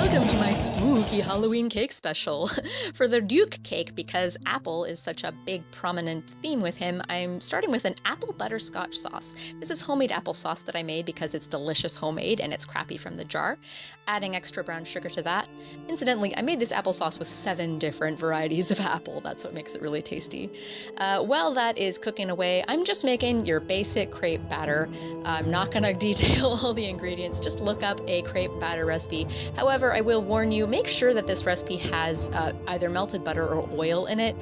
Welcome to my spooky Halloween cake special. For the Ryuk cake, because apple is such a big prominent theme with him, I'm starting with an apple butterscotch sauce. This is homemade applesauce that I made because it's delicious homemade and it's crappy from the jar. Adding extra brown sugar to that. Incidentally, I made this applesauce with 7 different varieties of apple. That's what makes it really tasty. While that is cooking away, I'm just making your basic crepe batter. I'm not gonna detail all the ingredients, just look up a crepe batter recipe. However, I will warn you, make sure that this recipe has either melted butter or oil in it.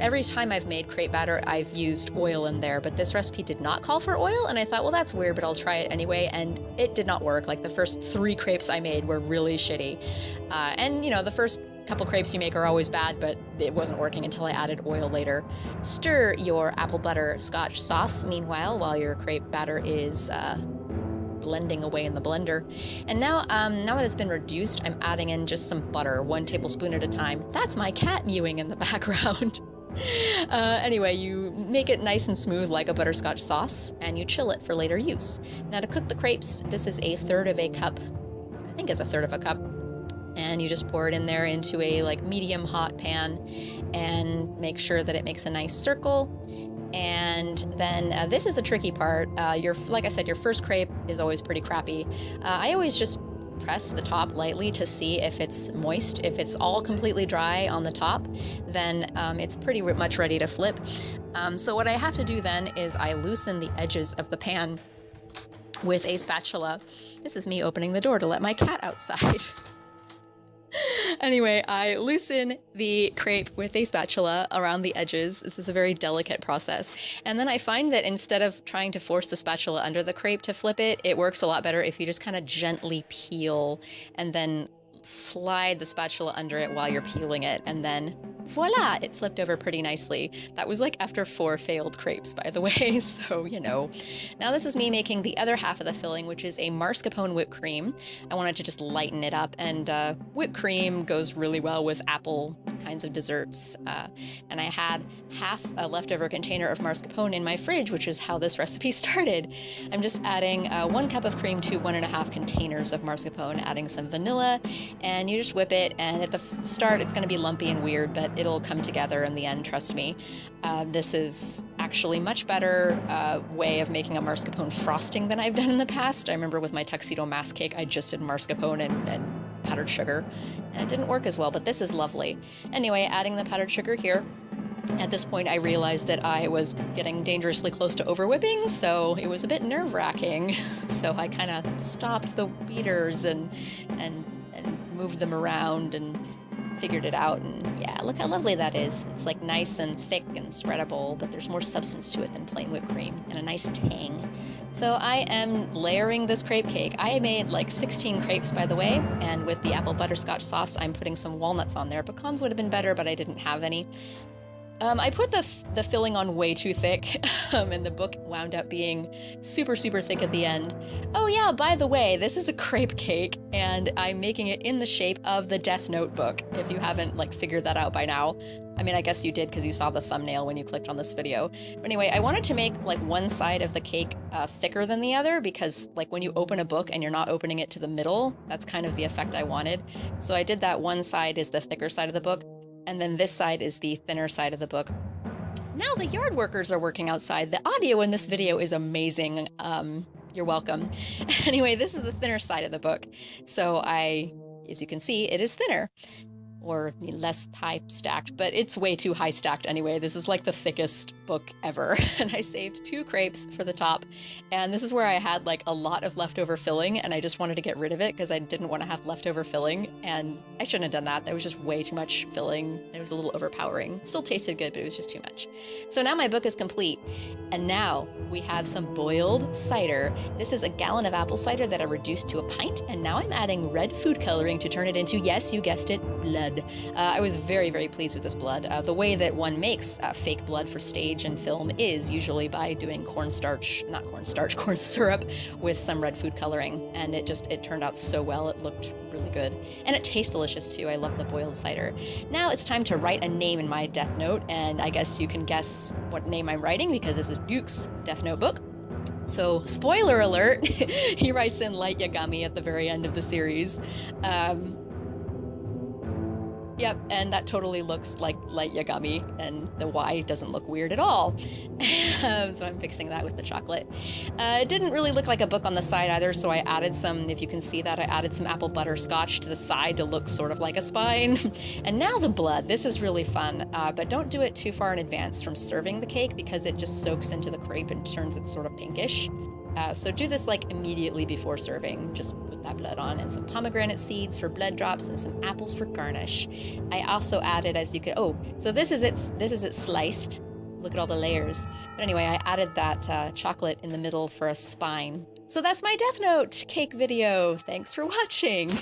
Every time I've made crepe batter, I've used oil in there, but this recipe did not call for oil, and I thought, well, that's weird, but I'll try it anyway, and it did not work. Like, the first 3 crepes I made were really shitty. And, you know, the first couple crepes you make are always bad, but it wasn't working until I added oil later. Stir your apple butter scotch sauce, meanwhile, while your crepe batter is blending away in the blender. And now that it's been reduced, I'm adding in just some butter, 1 tablespoon at a time. That's my cat mewing in the background. Anyway, you make it nice and smooth like a butterscotch sauce, and you chill it for later use. Now to cook the crepes, this is 1/3 of a cup. I think it's 1/3 of a cup. And you just pour it in there into a medium hot pan and make sure that it makes a nice circle. And then this is the tricky part. Like I said, your first crepe is always pretty crappy. I always just press the top lightly to see if it's moist. If it's all completely dry on the top, then it's pretty much ready to flip. So what I have to do then is I loosen the edges of the pan with a spatula. This is me opening the door to let my cat outside. Anyway, I loosen the crepe with a spatula around the edges. This is a very delicate process. And then I find that instead of trying to force the spatula under the crepe to flip it, it works a lot better if you just kind of gently peel and then slide the spatula under it while you're peeling it, and then voila, it flipped over pretty nicely. That was after 4 failed crepes, by the way, so you know. Now this is me making the other half of the filling, which is a mascarpone whipped cream. I wanted to just lighten it up, and whipped cream goes really well with apple kinds of desserts. And I had half a leftover container of mascarpone in my fridge, which is how this recipe started. I'm just adding 1 cup of cream to 1.5 containers of mascarpone, adding some vanilla, and you just whip it, and at the start it's going to be lumpy and weird, but it'll come together in the end, trust me. This is actually much better way of making a mascarpone frosting than I've done in the past. I remember with my tuxedo mask cake, I just did mascarpone and powdered sugar, and it didn't work as well, but this is lovely. Anyway, adding the powdered sugar here. At this point, I realized that I was getting dangerously close to over-whipping, so it was a bit nerve-wracking. So I kind of stopped the beaters and moved them around and figured it out, and yeah, look how lovely that is. It's nice and thick and spreadable, but there's more substance to it than plain whipped cream, and a nice tang. So I am layering this crepe cake. I made 16 crepes, by the way, and with the apple butterscotch sauce, I'm putting some walnuts on there. Pecans would have been better, but I didn't have any. I put the filling on way too thick, and the book wound up being super, super thick at the end. Oh yeah, by the way, this is a crepe cake, and I'm making it in the shape of the Deathnote book, if you haven't figured that out by now. I mean, I guess you did because you saw the thumbnail when you clicked on this video. But anyway, I wanted to make one side of the cake thicker than the other, because when you open a book and you're not opening it to the middle, that's kind of the effect I wanted. So I did that. One side is the thicker side of the book, and then this side is the thinner side of the book. Now the yard workers are working outside. The audio in this video is amazing. You're welcome. Anyway, this is the thinner side of the book. So as you can see, it is thinner. Or less high stacked, but it's way too high stacked anyway. This is the thickest book ever. And I saved 2 crepes for the top. And this is where I had a lot of leftover filling, and I just wanted to get rid of it because I didn't want to have leftover filling. And I shouldn't have done that. That was just way too much filling. It was a little overpowering. It still tasted good, but it was just too much. So now my book is complete. And now we have some boiled cider. This is a gallon of apple cider that I reduced to a pint. And now I'm adding red food coloring to turn it into, yes, you guessed it, blood. I was very, very pleased with this blood. The way that one makes fake blood for stage and film is usually by doing corn syrup with some red food coloring. And it turned out so well. It looked really good. And it tastes delicious too. I love the boiled cider. Now it's time to write a name in my Deathnote, and I guess you can guess what name I'm writing because this is Ryuk's Deathnote book. So, spoiler alert, he writes in light yagami at the very end of the series. Yep, and that totally looks like light yagami, and the Y doesn't look weird at all. So I'm fixing that with the chocolate. It didn't really look like a book on the side either, so I added some, if you can see that, I added some apple butterscotch to the side to look sort of like a spine. And now the blood. This is really fun, but don't do it too far in advance from serving the cake because it just soaks into the crepe and turns it sort of pinkish. So do this like immediately before serving. Just put that blood on, and some pomegranate seeds for blood drops and some apples for garnish. I also added, as you can, so this is it sliced. Look at all the layers. But anyway, I added that chocolate in the middle for a spine. So that's my Deathnote cake video. Thanks for watching.